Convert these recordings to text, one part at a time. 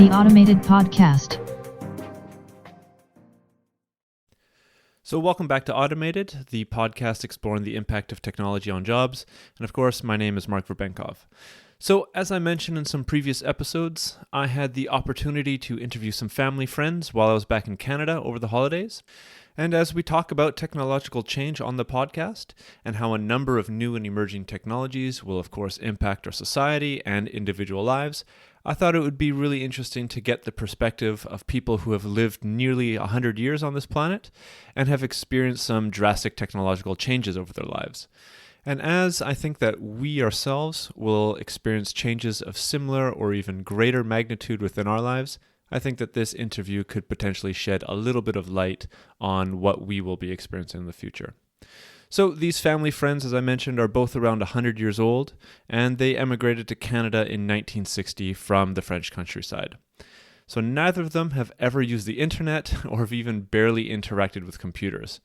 The Automated Podcast. So welcome back to Automated, the podcast exploring the impact of technology on jobs. And of course, my name is Mark Verbenkov. So as I mentioned in some previous episodes, I had the opportunity to interview some family friends while I was back in Canada over the holidays. And as we talk about technological change on the podcast and how a number of new and emerging technologies will of course impact our society and individual lives, I thought it would be really interesting to get the perspective of people who have lived nearly 100 years on this planet and have experienced some drastic technological changes over their lives. And as I think that we ourselves will experience changes of similar or even greater magnitude within our lives, I think that this interview could potentially shed a little bit of light on what we will be experiencing in the future. So these family friends, as I mentioned, are both around 100 years old, and they emigrated to Canada in 1960 from the French countryside. So neither of them have ever used the internet or have even barely interacted with computers.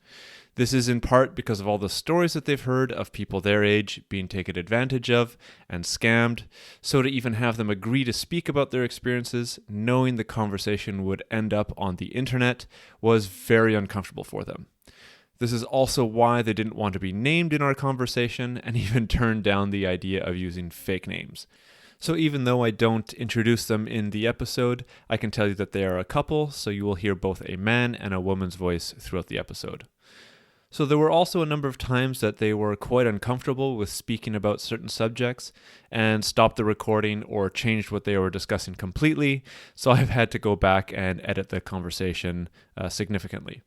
This is in part because of all the stories that they've heard of people their age being taken advantage of and scammed, so to even have them agree to speak about their experiences, knowing the conversation would end up on the internet, was very uncomfortable for them. This is also why they didn't want to be named in our conversation and even turned down the idea of using fake names. So even though I don't introduce them in the episode, I can tell you that they are a couple, so you will hear both a man and a woman's voice throughout the episode. So there were also a number of times that they were quite uncomfortable with speaking about certain subjects and stopped the recording or changed what they were discussing completely, so I've had to go back and edit the conversation significantly.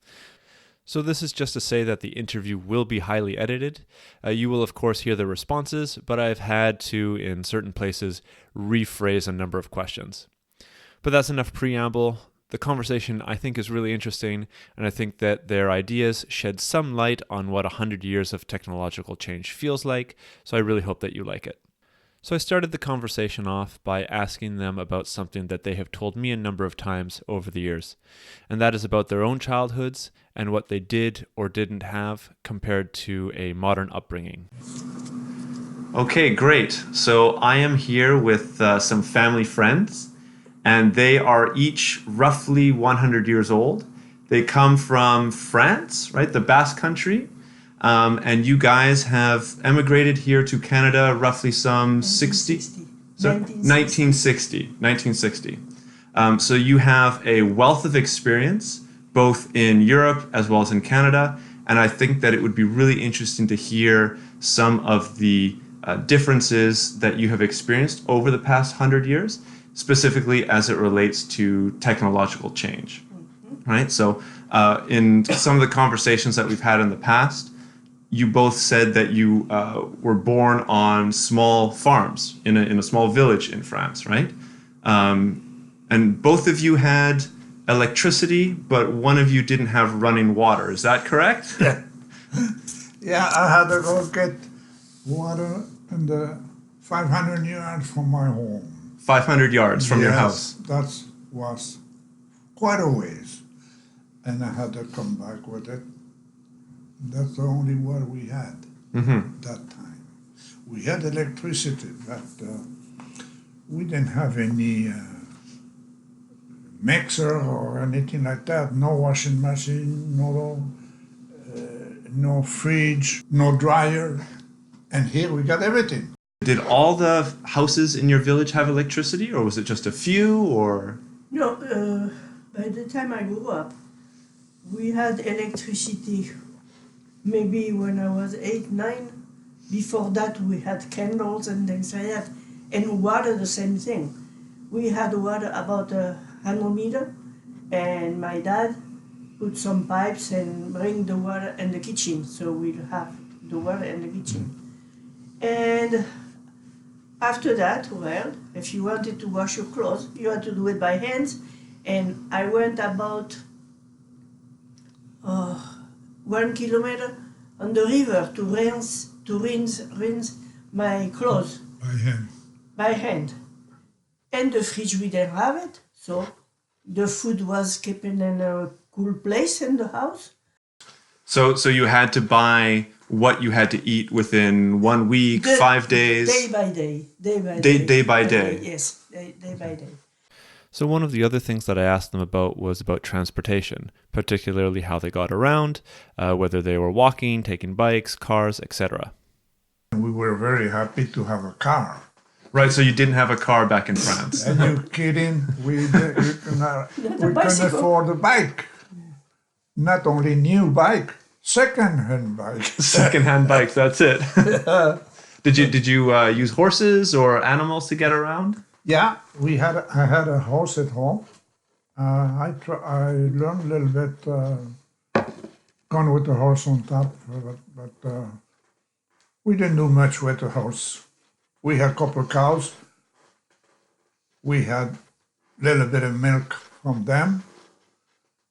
So this is just to say that the interview will be highly edited. You will of course hear the responses, but I've had to, in certain places, rephrase a number of questions. But that's enough preamble. The conversation I think is really interesting, and I think that their ideas shed some light on what 100 years of technological change feels like, so I really hope that you like it. So I started the conversation off by asking them about something that they have told me a number of times over the years, and that is about their own childhoods and what they did or didn't have compared to a modern upbringing. Okay, great. So I am here with some family friends, and they are each roughly 100 years old. They come from France, right, the Basque Country. And you guys have emigrated here to Canada roughly some 1960. So you have a wealth of experience, both in Europe as well as in Canada. And I think that it would be really interesting to hear some of the differences that you have experienced over the past 100 years, specifically as it relates to technological change, right? So in some of the conversations that we've had in the past, you both said that you were born on small farms in a small village in France, right? And both of you had electricity, but one of you didn't have running water. Is that correct? Yeah. Yeah, I had to go get water in the 500 yards from my home. 500 yards from your house. That was quite a ways. And I had to come back with it. That's the only water we had that time. We had electricity, but we didn't have any mixer or anything like that. No washing machine, no fridge, no dryer. And here we got everything. Did all the houses in your village have electricity, or was it just a few, or? No, by the time I grew up, we had electricity. Maybe when I was 8, 9. Before that, we had candles and things like that. And water, the same thing. We had water about 100 meters, and my dad put some pipes and bring the water in the kitchen, so we'll have the water in the kitchen. And after that, well, if you wanted to wash your clothes, you had to do it by hands. And I went about 1 kilometer on the river to rinse my clothes. By hand. And the fridge, we didn't have it. So the food was kept in a cool place in the house. So you had to buy what you had to eat within 1 week, 5 days? Day by day. Day by day. Yes, day by day. So one of the other things that I asked them about was about transportation, particularly how they got around, whether they were walking, taking bikes, cars, etc. We were very happy to have a car. Right, so you didn't have a car back in France. Are you kidding? We couldn't bicycle. afford a bike. Not only new bike, second-hand bike. Second-hand bikes, that's it. Did you use horses or animals to get around? Yeah, I had a horse at home. I learned a little bit going with the horse on top, but we didn't do much with the horse. We had a couple of cows. We had a little bit of milk from them.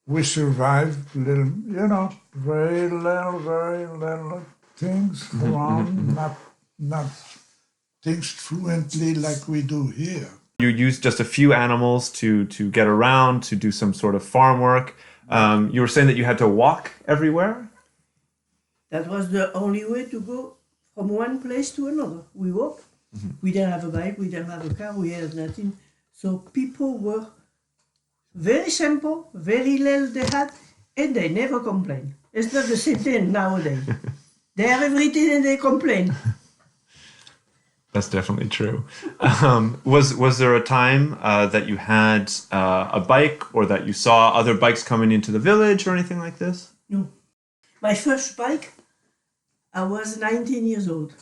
We survived little, very little things around, not things fluently like we do here. You used just a few animals to get around, to do some sort of farm work. You were saying that you had to walk everywhere? That was the only way to go from one place to another. We walked. We didn't have a bike, we didn't have a car, we had nothing. So people were very simple, very little they had, and they never complain. It's not the same thing nowadays. They have everything and they complain. That's definitely true. Was there a time that you had a bike or that you saw other bikes coming into the village or anything like this? No. My first bike, I was 19 years old.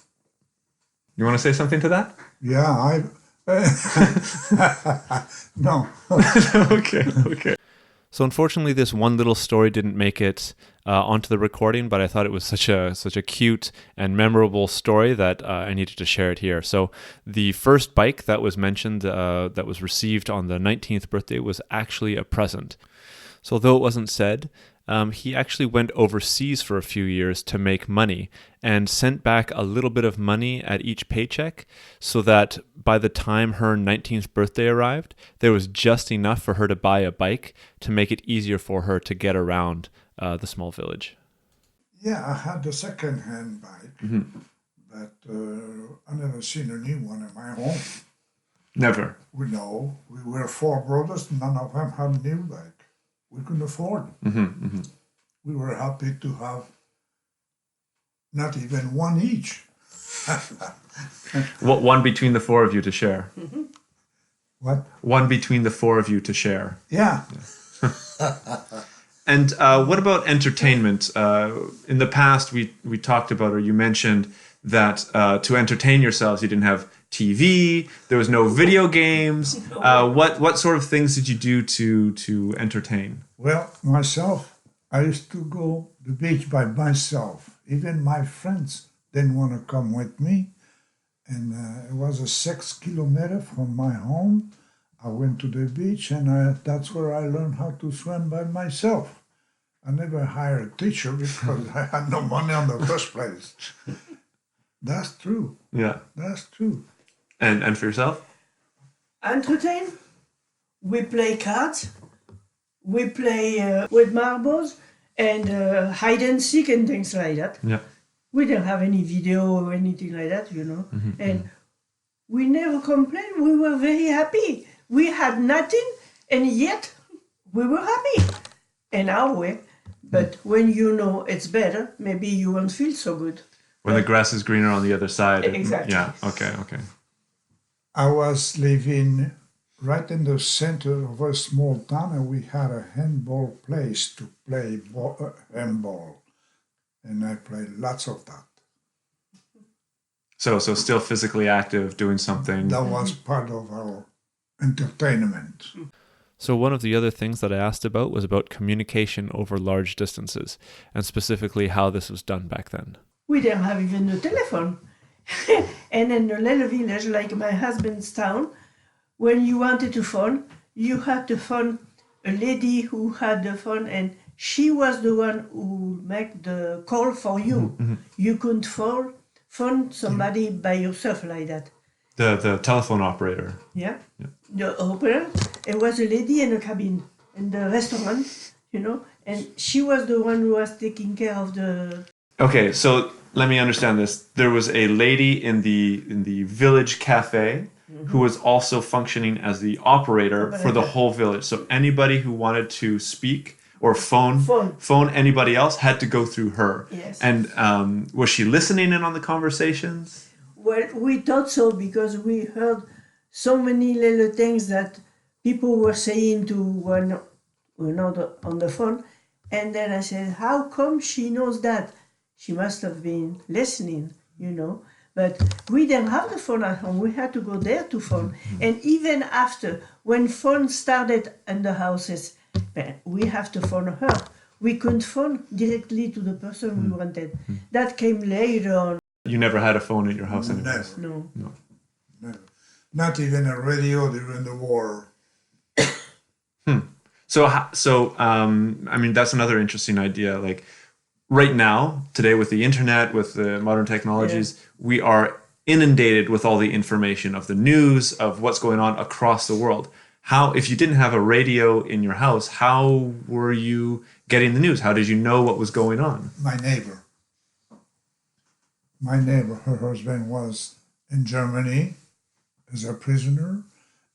You want to say something to that? Yeah, no. Okay. So unfortunately, this one little story didn't make it onto the recording, but I thought it was such a cute and memorable story that I needed to share it here. So the first bike that was mentioned that was received on the 19th birthday was actually a present. So although it wasn't said, he actually went overseas for a few years to make money and sent back a little bit of money at each paycheck so that by the time her 19th birthday arrived, there was just enough for her to buy a bike to make it easier for her to get around the small village. Yeah, I had the second-hand bike, but I never seen a new one in my home. Never. We were four brothers, none of them had a new bike. We couldn't afford it. We were happy to have not even one each. What, one between the four of you to share? What? One between the four of you to share. Yeah. And what about entertainment? In the past, we talked about, or you mentioned that to entertain yourselves, you didn't have TV, there was no video games. What sort of things did you do to entertain? Well, myself, I used to go to the beach by myself. Even my friends didn't want to come with me. And it was a 6 kilometer from my home. I went to the beach and that's where I learned how to swim by myself. I never hired a teacher because I had no money in the first place. That's true. Yeah. That's true. And for yourself? Entertain. We play cards. We play with marbles and hide and seek and things like that. Yeah. We didn't have any video or anything like that, And we never complained. We were very happy. We had nothing, and yet we were happy in our way. But when you know it's better, maybe you won't feel so good. When the grass is greener on the other side. Exactly. Yeah. Okay. I was living right in the center of a small town, and we had a handball place to play handball, and I played lots of that. So still physically active, doing something. That was part of our entertainment. So one of the other things that I asked about was about communication over large distances, and specifically how this was done back then. We didn't have even a telephone. And in a little village like my husband's town, when you wanted to phone, you had to phone a lady who had the phone, and she was the one who make the call for you. You couldn't phone somebody by yourself like that. The telephone operator. Yeah. The operator, it was a lady in a cabin in the restaurant, and she was the one who was taking care of the... Okay, so let me understand this. There was a lady in the village cafe who was also functioning as the operator for the whole village. So anybody who wanted to speak or phone anybody else had to go through her. Yes. And was she listening in on the conversations? Well, we thought so because we heard so many little things that people were saying to one another on the phone. And then I said, how come she knows that? She must have been listening, But we didn't have the phone at home. We had to go there to phone. And even after, when phone started in the houses, we have to phone her. We couldn't phone directly to the person we wanted. That came later on. You never had a phone at your house anymore? Never. No. Never. Not even a radio during the war. So, I mean, that's another interesting idea. Like right now, today with the internet, with the modern technologies, we are inundated with all the information of the news, of what's going on across the world. How, if you didn't have a radio in your house, how were you getting the news? How did you know what was going on? My neighbor, her husband was in Germany as a prisoner,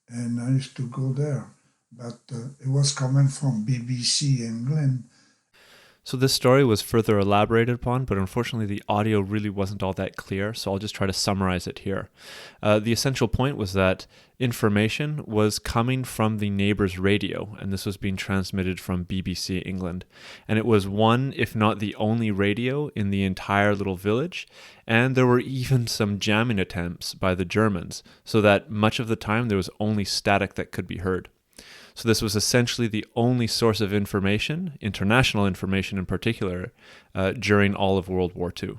and I used to go there. But it was coming from BBC England. So this story was further elaborated upon, but unfortunately the audio really wasn't all that clear, so I'll just try to summarize it here. The essential point was that information was coming from the neighbor's radio, and this was being transmitted from BBC England. And it was one, if not the only radio in the entire little village, and there were even some jamming attempts by the Germans, so that much of the time there was only static that could be heard. So this was essentially the only source of information, international information in particular, during all of World War II.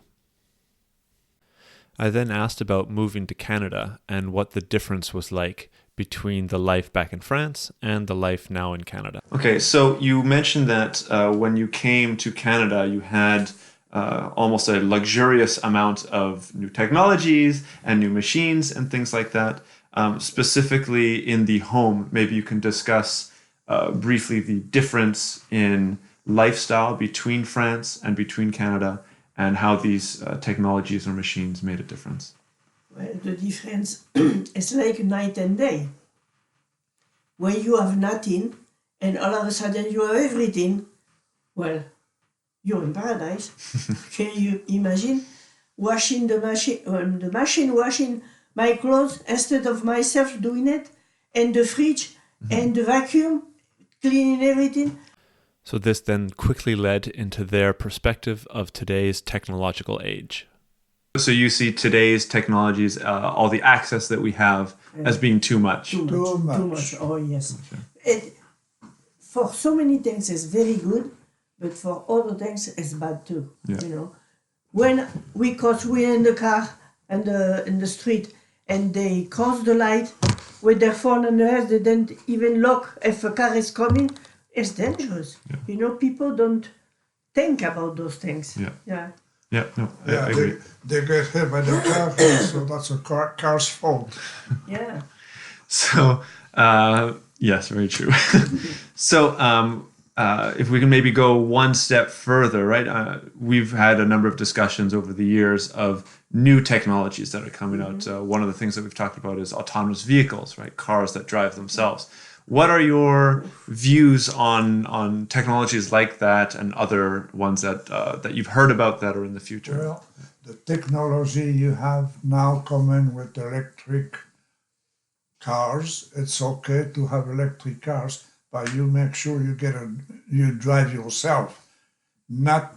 I then asked about moving to Canada and what the difference was like between the life back in France and the life now in Canada. Okay, so you mentioned that when you came to Canada, you had almost a luxurious amount of new technologies and new machines and things like that. Specifically in the home, maybe you can discuss briefly the difference in lifestyle between France and between Canada and how these technologies or machines made a difference. Well, the difference is like night and day. When you have nothing and all of a sudden you have everything, well, you're in paradise. Can you imagine washing the machine washing my clothes instead of myself doing it, and the fridge and the vacuum cleaning everything. So this then quickly led into their perspective of today's technological age. So you see today's technologies, all the access that we have as being too much. Too much. Oh yes. Okay. For so many things it's very good, but for other things it's bad too. Yeah. When we're in the car and in the street, and they cross the light with their phone on their head, they don't even look if a car is coming. It's dangerous. Yeah. People don't think about those things. Yeah. I agree. They get hit by the car, so that's a car's fault. Yeah. So, yes, very true. So, if we can maybe go one step further, right? We've had a number of discussions over the years of new technologies that are coming out. One of the things that we've talked about is autonomous vehicles, right? Cars that drive themselves. What are your views on technologies like that and other ones that you've heard about that are in the future? Well, the technology you have now coming with electric cars, it's okay to have electric cars, but you make sure you drive yourself. Not.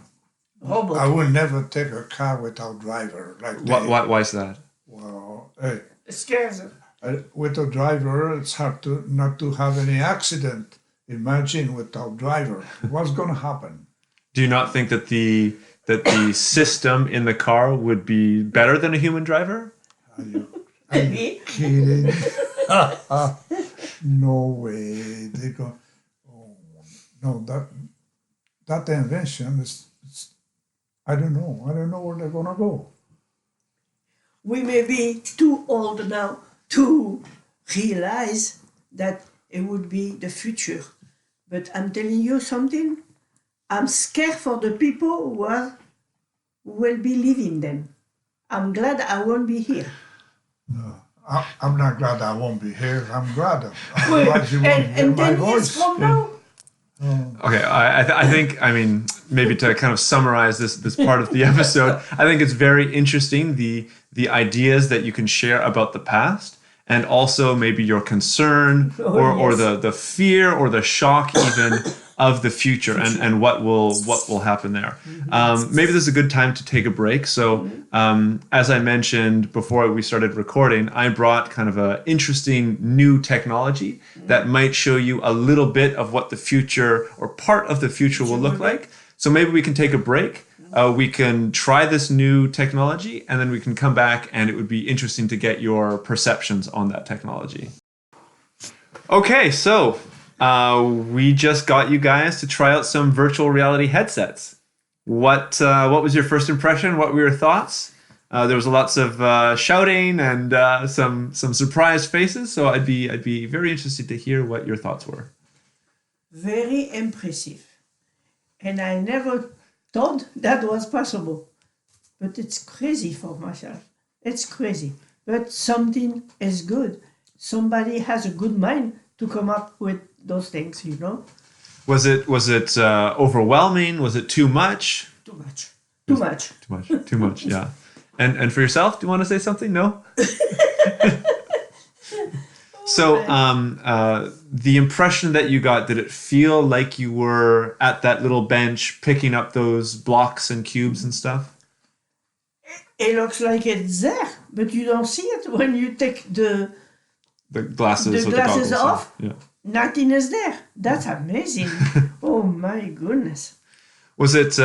Robot. I will never take a car without driver. Why is that? Well, it scares them. With a driver, it's hard not to have any accident. Imagine without driver, what's going to happen? Do you not think that the system in the car would be better than a human driver? Are you kidding? No way. They go. Oh, no, that invention is. I don't know. I don't know where they're gonna go. We may be too old now to realize that it would be the future. But I'm telling you something. I'm scared for the people who will be living then. I'm glad I won't be here. No, I'm not glad I won't be here. I'm glad. Well, Otherwise, you won't hear and my 10 years voice. from now, Okay, I think, I mean, maybe to kind of summarize this part of the episode, I think it's very interesting, the ideas that you can share about the past, and also maybe your concern or the fear or the shock even of the future and what will happen there. Maybe this is a good time to take a break. So as I mentioned before we started recording, I brought kind of a interesting new technology that might show you a little bit of what the future or part of the future will look like. So maybe we can take a break. We can try this new technology, and then we can come back, and it would be interesting to get your perceptions on that technology. Okay, so we just got you guys to try out some virtual reality headsets. What was your first impression? What were your thoughts? There was lots of shouting and some surprised faces. So I'd be very interested to hear what your thoughts were. very impressive. And I never thought that was possible. But it's crazy for myself. It's crazy. But something is good. Somebody has a good mind to come up with those things, you know? Was it overwhelming? Was it too much? Too much. Too much. Too much. Too much. Yeah. And for yourself, do you want to say something? No. So the impression that you got, did it feel like you were at that little bench picking up those blocks and cubes and stuff? It looks like it's there, but you don't see it when you take the glasses, the glasses goggles off. Yeah. Nothing is there. That's amazing. Oh my goodness. Was it?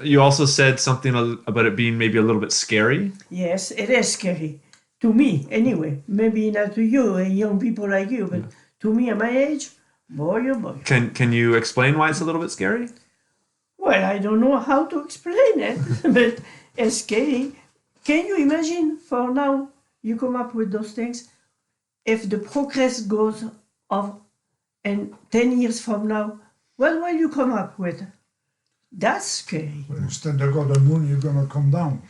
You also said something about it being maybe a little bit scary. Yes, it is scary. To me, anyway. Maybe not to you, young people like you, but to me at my age, boy, oh boy. Can you explain why it's a little bit scary? Well, I don't know how to explain it, but it's scary. Can you imagine for now, you come up with those things? If the progress goes off and 10 years from now, what will you come up with? That's scary. Well, instead of go to the moon, you're going to come down.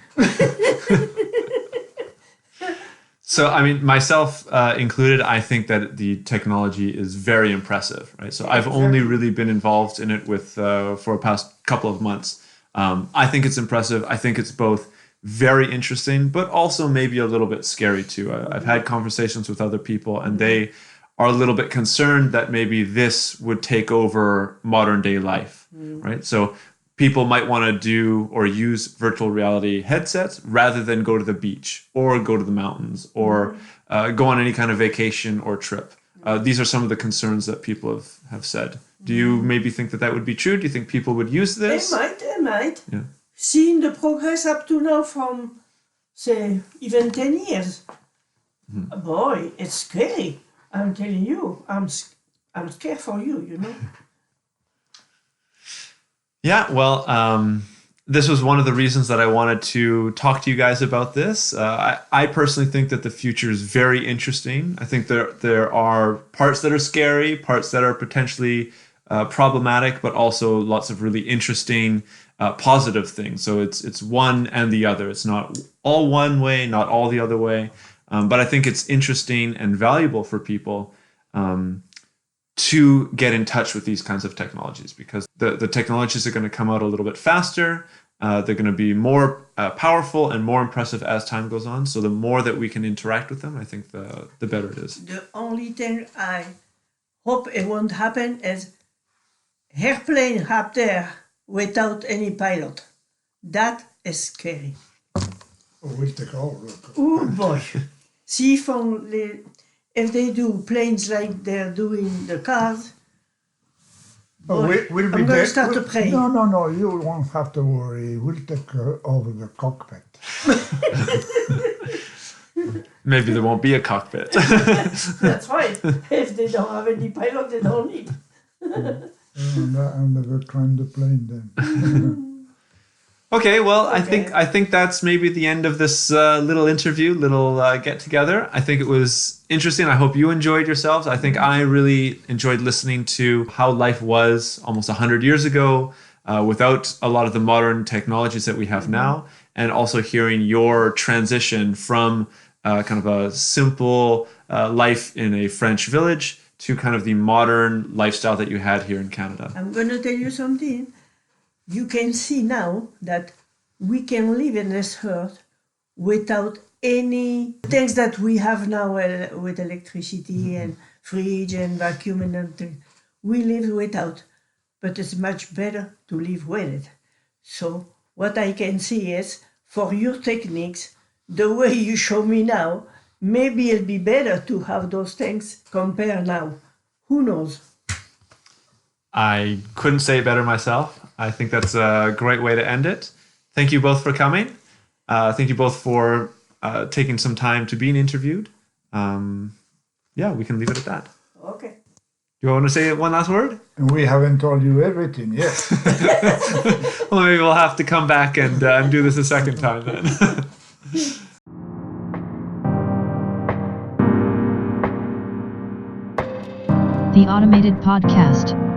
So, I mean, myself included, I think that the technology is very impressive, right? So I've only really been involved in it for the past couple of months. I think it's impressive. I think it's both very interesting, but also maybe a little bit scary too. I've had conversations with other people, and they are a little bit concerned that maybe this would take over modern day life, right? So people might want to do or use virtual reality headsets rather than go to the beach or go to the mountains or go on any kind of vacation or trip. These are some of the concerns that people have said. Do you maybe think that would be true? Do you think people would use this? They might. Yeah. Seeing the progress up to now from, say, even 10 years, boy, it's scary. I'm telling you, I'm scared for you, you know? Yeah, well, this was one of the reasons that I wanted to talk to you guys about this. I personally think that the future is very interesting. I think there are parts that are scary, parts that are potentially problematic, but also lots of really interesting positive things. So it's one and the other. It's not all one way, not all the other way. But I think it's interesting and valuable for people to get in touch with these kinds of technologies, because the technologies are going to come out a little bit faster. They're going to be more powerful and more impressive as time goes on. So the more that we can interact with them, I think the better it is. The only thing I hope it won't happen is airplane up there without any pilot. That is scary. Oh, we'll take all. Oh boy. See, if they do planes like they're doing the cars, Oh, boy, we'll be I'm going there. to start to pray. No, you won't have to worry. We'll take over the cockpit. Maybe there won't be a cockpit. That's right. If they don't have any pilot, they don't need. I'm never climbed the plane then. Okay, well, okay. I think that's maybe the end of this little interview, little get together. I think it was interesting. I hope you enjoyed yourselves. I think I really enjoyed listening to how life was almost 100 years ago without a lot of the modern technologies that we have now, and also hearing your transition from kind of a simple life in a French village to kind of the modern lifestyle that you had here in Canada? I'm going to tell you something. You can see now that we can live in this earth without any things that we have now with electricity and fridge and vacuum and everything. We live without, but it's much better to live with it. So what I can see is, for your techniques, the way you show me now, maybe it'll be better to have those things compared now. Who knows? I couldn't say it better myself. I think that's a great way to end it. Thank you both for coming. Thank you both for taking some time to being interviewed. Yeah, we can leave it at that. Okay. You want to say one last word? And we haven't told you everything yet. Well, maybe we'll have to come back and do this a second time then. The Automated Podcast.